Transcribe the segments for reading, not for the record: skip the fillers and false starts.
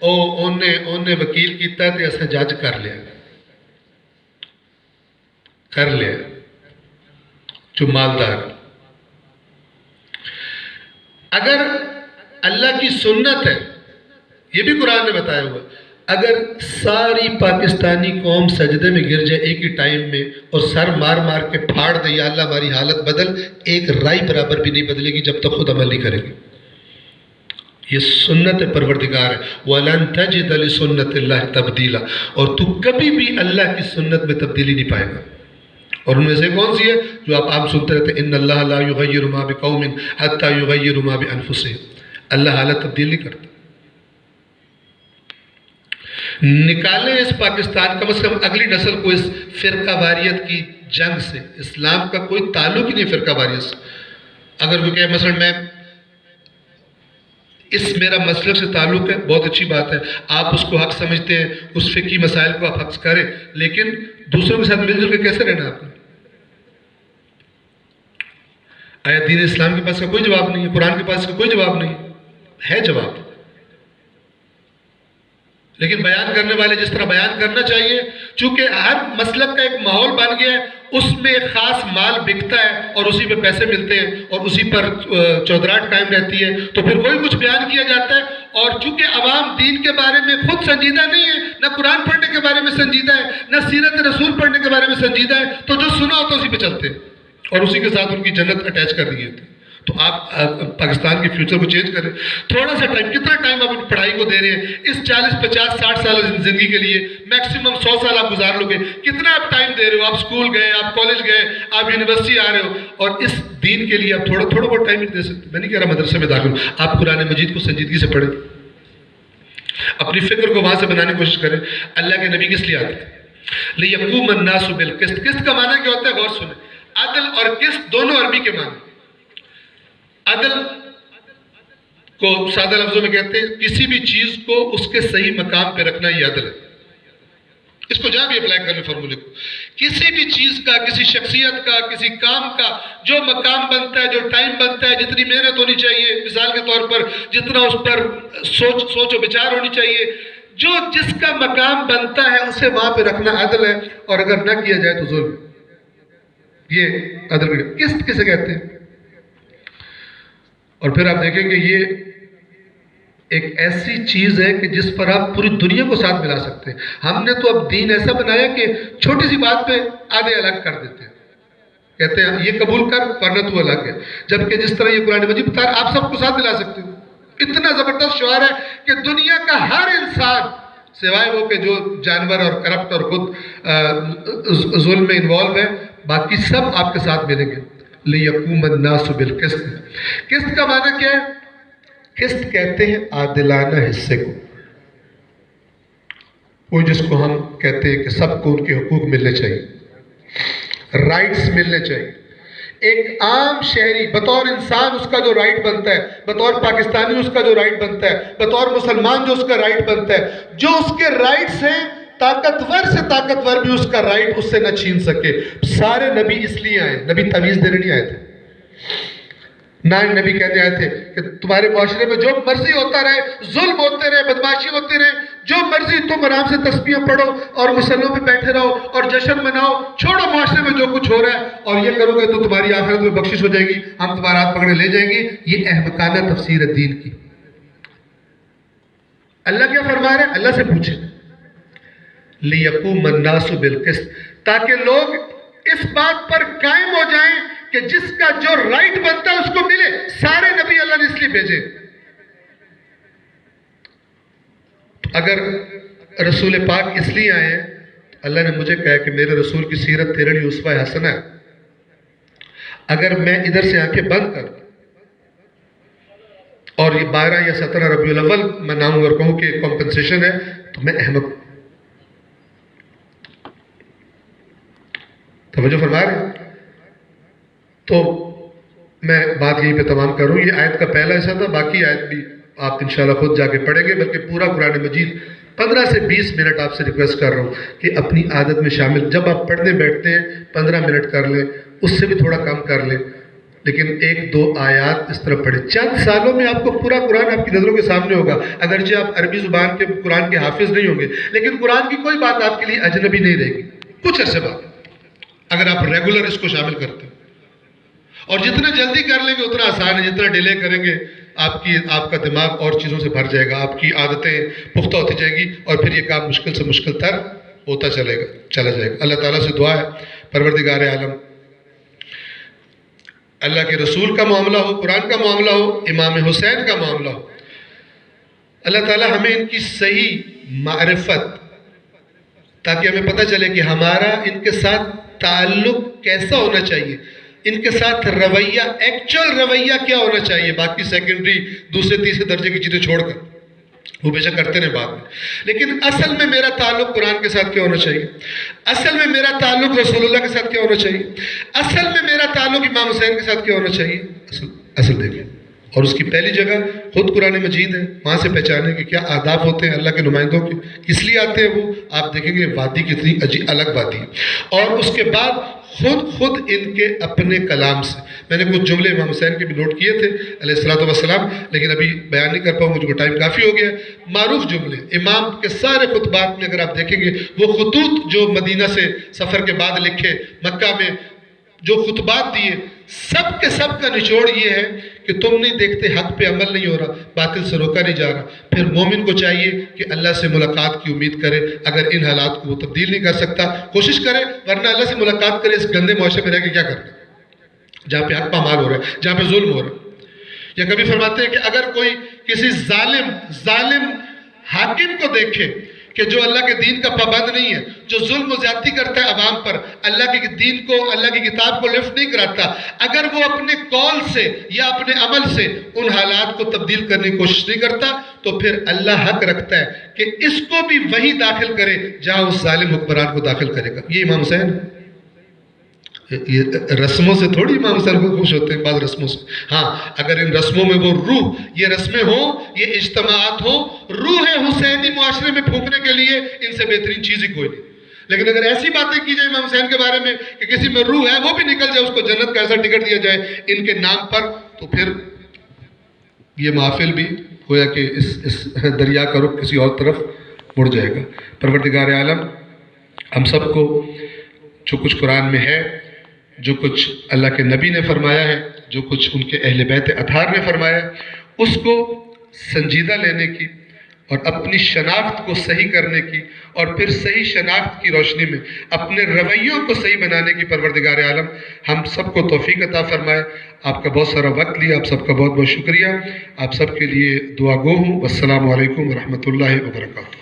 ਉਹਨੇ ਵਕੀਲ ਕੀਤਾ ਤੇ ਅਸੀਂ ਜੱਜ ਕਰ ਲਿਆ جو مالدار. اگر اللہ کی سنت ہے، یہ بھی قرآن نے بتایا ہوا، اگر ساری پاکستانی قوم سجدے میں گر جائے ایک ہی ٹائم میں اور سر مار مار کے پھاڑ دے یا اللہ ہماری حالت بدل، ایک رائی برابر بھی نہیں بدلے گی جب تک خود عمل نہیں کرے گی. یہ سنت پروردگار ہے. وَلَن تَجِدَ لِسُنَّتِ اللَّهِ تَبْدِيلًا، اور تو کبھی بھی اللہ کی سنت میں تبدیلی نہیں پائے گا. اور ان میں سے کون سی ہے جو آپ عام سنتے رہتے ہیں، ان اللہ لا یغیر ما بقوم حتی یغیر ما بانفسہم. اللہ حالت تبدیل نہیں کرتا. نکالیں اس پاکستان کم از کم اگلی نسل کو اس فرقہ واریت کی جنگ سے. اسلام کا کوئی تعلق ہی نہیں فرقہ واریت سے. اگر کوئی کہے مثلا میں اس میرا مسلک سے تعلق ہے، بہت اچھی بات ہے، آپ اس کو حق سمجھتے ہیں، اس فقہی مسائل کو آپ حق کریں، لیکن دوسروں کے ساتھ مل جل کے کیسے رہنا آپ نے؟ آیا دین اسلام کے پاس کا کوئی جواب نہیں ہے، قرآن کے پاس کا کوئی جواب نہیں ہے. جواب لیکن بیان کرنے والے جس طرح بیان کرنا چاہیے، چونکہ ہر مسلک کا ایک ماحول بن گیا ہے، اس میں ایک خاص مال بکتا ہے اور اسی پہ پیسے ملتے ہیں اور اسی پر چودراہٹ قائم رہتی ہے، تو پھر کوئی کچھ بیان کیا جاتا ہے. اور چونکہ عوام دین کے بارے میں خود سنجیدہ نہیں ہے، نہ قرآن پڑھنے کے بارے میں سنجیدہ ہے، نہ سیرت رسول پڑھنے کے بارے میں سنجیدہ ہے، تو جو سنا ہوتا ہے اسی پہ چلتے ہیں اور اسی کے ساتھ ان کی جنت اٹیچ کر دی ہوتی ہے. تو آپ پاکستان کے فیوچر کو چینج کریں. تھوڑا سا ٹائم، کتنا ٹائم آپ پڑھائی کو دے رہے ہیں؟ اس 40 50 60 سال زندگی کے لیے میکسیمم 100 سال آپ گزار لو گے. کتنا آپ ٹائم دے رہے ہو؟ آپ اسکول گئے، آپ کالج گئے، آپ یونیورسٹی آ رہے ہو، اور اس دین کے لیے آپ تھوڑا بہت ٹائم نہیں دے سکتے. میں نہیں کہہ رہا مدرسے میں داخل ہو، آپ قرآن مجید کو سنجیدگی سے پڑھیں، اپنی فکر کو وہاں سے بنانے کی کوشش کریں. اللہ کے نبی کس لیے آتے ہیں؟ لِيَقُومَ النَّاسُ بِالْقِسْطِ. قسط کا معنی کیا ہوتا ہے؟ غور سنیں. عدل اور قسط دونوں عربی کے معنی. عدل کو سادہ لفظوں میں کہتے ہیں کسی بھی چیز کو اس کے صحیح مقام پہ رکھنا، یہ عدل ہے. اس کو جہاں بھی اپلائی کرنے فارمولے کو، کسی بھی چیز کا، کسی شخصیت کا، کسی کام کا جو مقام بنتا ہے، جو ٹائم بنتا ہے، جتنی محنت ہونی چاہیے، مثال کے طور پر جتنا اس پر سوچ و بچار ہونی چاہیے، جو جس کا مقام بنتا ہے اسے وہاں پہ رکھنا عدل ہے. اور اگر نہ کیا جائے تو ظلم. یہ عدل ہے. قسط کسے کہتے ہیں؟ اور پھر آپ دیکھیں گے یہ ایک ایسی چیز ہے کہ جس پر آپ پوری دنیا کو ساتھ ملا سکتے ہیں. ہم نے تو اب دین ایسا بنایا کہ چھوٹی سی بات پہ آدھے الگ کر دیتے ہیں، کہتے ہیں یہ قبول کر ورنہ تو الگ ہے. جبکہ جس طرح یہ قرآن مجید بتا رہا ہے، آپ سب کو ساتھ ملا سکتے ہیں. اتنا زبردست شعار ہے کہ دنیا کا ہر انسان سوائے وہ کہ جو جانور اور کرپٹ اور خود ظلم میں انوالو ہے، باقی سب آپ کے ساتھ ملیں گے. لِيَقُومَ النَّاسُ بِالْقِسْطِ. قسط کا معنی کیا ہے؟ قسط کہتے ہیں عادلانہ حصے کو، وہ جس کو ہم کہتے ہیں کہ سب کو ان کے حقوق ملنے چاہیے، رائٹس ملنے چاہیے. ایک عام شہری بطور انسان اس کا جو رائٹ بنتا ہے، بطور پاکستانی اس کا جو رائٹ بنتا ہے، بطور مسلمان جو اس کا رائٹ بنتا ہے، جو اس کے رائٹس ہیں، طاقتور سے طاقتور بھی اس کا رائٹ اس سے نہ چھین سکے. سارے نبی اس لیے آئے، نبی تعویذ دینے نہیں آئے تھے. نہ نبی کہنے آئے تھے کہ تمہارے معاشرے میں جو مرضی ہوتا رہے، ظلم ہوتے رہے، بدماشی ہوتی رہے، جو مرضی تم آرام سے تسبیح پڑھو اور مسلوں پہ بیٹھے رہو اور جشن مناؤ، چھوڑو معاشرے میں جو کچھ ہو رہا ہے، اور یہ کرو گے تو تمہاری آخرت میں بخشش ہو جائے گی، ہم تمہارا ہاتھ پکڑے لے جائیں گے. یہ احمقانہ تفسیر ہے دین کی. اللہ کیا فرما رہے ہیں؟ اللہ سے پوچھیں. لِيَقُومَ النَّاسُ بِالْقِسْطِ، تاکہ لوگ اس بات پر قائم ہو جائیں کہ جس کا جو رائٹ بنتا ہے اس کو ملے. سارے نبی اللہ نے اس لیے بھیجے. اگر رسول پاک اس لیے آئے ہیں، اللہ نے مجھے کہا کہ میرے رسول کی سیرت تیرے لیے اسوہ حسنہ ہے. اگر میں ادھر سے آنکھیں بند کر اور یہ 12 یا 17 ربیع الاول مناؤں اور کہوں کہ کمپنسیشن ہے، تو میں احمق. توجہ فرما رہے ہیں؟ تو میں بات یہیں پہ تمام کروں. یہ آیت کا پہلا حصہ تھا، باقی آیت بھی آپ انشاءاللہ خود جا کے پڑھیں گے، بلکہ پورا قرآن مجید 15 سے 20 منٹ آپ سے ریکویسٹ کر رہا ہوں کہ اپنی عادت میں شامل، جب آپ پڑھنے بیٹھتے ہیں 15 منٹ کر لیں، اس سے بھی تھوڑا کم کر لیں. لیکن ایک دو آیات اس طرح پڑھے، چند سالوں میں آپ کو پورا قرآن آپ کی نظروں کے سامنے ہوگا، اگرچہ آپ عربی زبان کے قرآن کے حافظ نہیں ہوں گے، لیکن قرآن کی کوئی بات آپ کے لیے اجنبی نہیں رہے گی کچھ عرصے بعد، اگر آپ ریگولر اس کو شامل کرتے ہیں۔ اور جتنا جلدی کر لیں گے اتنا آسان ہے، جتنا ڈیلے کریں گے آپ کا دماغ اور چیزوں سے بھر جائے گا، آپ کی عادتیں پختہ ہوتی جائیں گی، اور پھر یہ کام مشکل سے مشکل تر ہوتا چلا جائے گا۔ اللہ تعالیٰ سے دعا ہے پروردگار عالم، اللہ کے رسول کا معاملہ ہو، قرآن کا معاملہ ہو، امام حسین کا معاملہ ہو، اللہ تعالیٰ ہمیں ان کی صحیح معرفت، تاکہ ہمیں پتہ چلے کہ ہمارا ان کے ساتھ تعلق کیسا ہونا چاہیے، ان کے ساتھ رویہ، ایکچول رویہ کیا ہونا چاہیے، باقی سیکنڈری دوسرے تیسرے درجے کی چیزیں چھوڑ کر، وہ بے شک کرتے رہے بعد میں، لیکن اصل میں میرا تعلق قرآن کے ساتھ کیا ہونا چاہیے، اصل میں میرا تعلق رسول اللہ کے ساتھ کیا ہونا چاہیے، اصل میں میرا تعلق امام حسین کے ساتھ کیا ہونا چاہیے، اصل دیکھیں۔ اور اس کی پہلی جگہ خود قرآن مجید ہے، وہاں سے پہچانے کہ کیا آداب ہوتے ہیں اللہ کے نمائندوں کے، کس لیے آتے ہیں وہ، آپ دیکھیں گے وادی کتنی الگ وادی ہے۔ اور اس کے بعد خود ان کے اپنے کلام سے، میں نے کچھ جملے امام حسین کے بھی نوٹ کیے تھے علیہ الصلوۃ والسلام، لیکن ابھی بیان نہیں کر پاؤں، مجھ کو ٹائم کافی ہو گیا ہے۔ معروف جملے امام کے سارے خطبات میں اگر آپ دیکھیں گے، وہ خطوط جو مدینہ سے سفر کے بعد لکھے، مکہ میں جو خطبات دیے، سب کے سب کا نچوڑ یہ ہے کہ تم نہیں دیکھتے حق پہ عمل نہیں ہو رہا، باطل سے روکا نہیں جا رہا، پھر مومن کو چاہیے کہ اللہ سے ملاقات کی امید کرے، اگر ان حالات کو وہ تبدیل نہیں کر سکتا کوشش کرے، ورنہ اللہ سے ملاقات کرے، اس گندے معاشرے میں رہ کے کیا کرنا جہاں پہ حق پامال ہو رہا ہے، جہاں پہ ظلم ہو رہا ہے۔ یا کبھی فرماتے ہیں کہ اگر کوئی کسی ظالم حاکم کو دیکھے کہ جو اللہ کے دین کا پابند نہیں ہے، جو ظلم و زیادتی کرتا ہے عوام پر، اللہ کے دین کو، اللہ کی کتاب کو لفٹ نہیں کراتا، اگر وہ اپنے قول سے یا اپنے عمل سے ان حالات کو تبدیل کرنے کی کوشش نہیں کرتا، تو پھر اللہ حق رکھتا ہے کہ اس کو بھی وہی داخل کرے جہاں اس ظالم حکمران کو داخل کرے گا۔ یہ امام حسین، یہ رسموں سے تھوڑی امام حسین کو خوش ہوتے ہیں، بعض رسموں سے، ہاں اگر ان رسموں میں وہ روح، یہ رسمیں ہوں، یہ اجتماعات ہوں، روح حسینی معاشرے میں پھونکنے کے لیے ان سے بہترین چیز ہی کوئی نہیں۔ لیکن اگر ایسی باتیں کی جائے امام حسین کے بارے میں کہ کسی میں روح ہے وہ بھی نکل جائے، اس کو جنت کا ایسا ٹکٹ دیا جائے ان کے نام پر، تو پھر یہ محفل بھی گویا کہ اس دریا کا رخ کسی اور طرف مڑ جائے گا۔ پروردگار عالم ہم سب کو جو کچھ قرآن میں ہے، جو کچھ اللہ کے نبی نے فرمایا ہے، جو کچھ ان کے اہل بیت اطہار نے فرمایا ہے، اس کو سنجیدہ لینے کی اور اپنی شناخت کو صحیح کرنے کی، اور پھر صحیح شناخت کی روشنی میں اپنے رویوں کو صحیح بنانے کی پروردگار عالم ہم سب کو توفیق عطا فرمائے۔ آپ کا بہت سارا وقت لیا، آپ سب کا بہت بہت شکریہ، آپ سب کے لیے دعا گو ہوں۔ والسلام علیکم ورحمۃ اللہ وبرکاتہ۔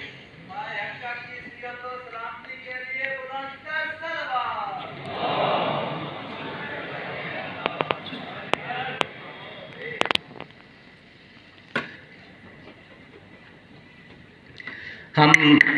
ہم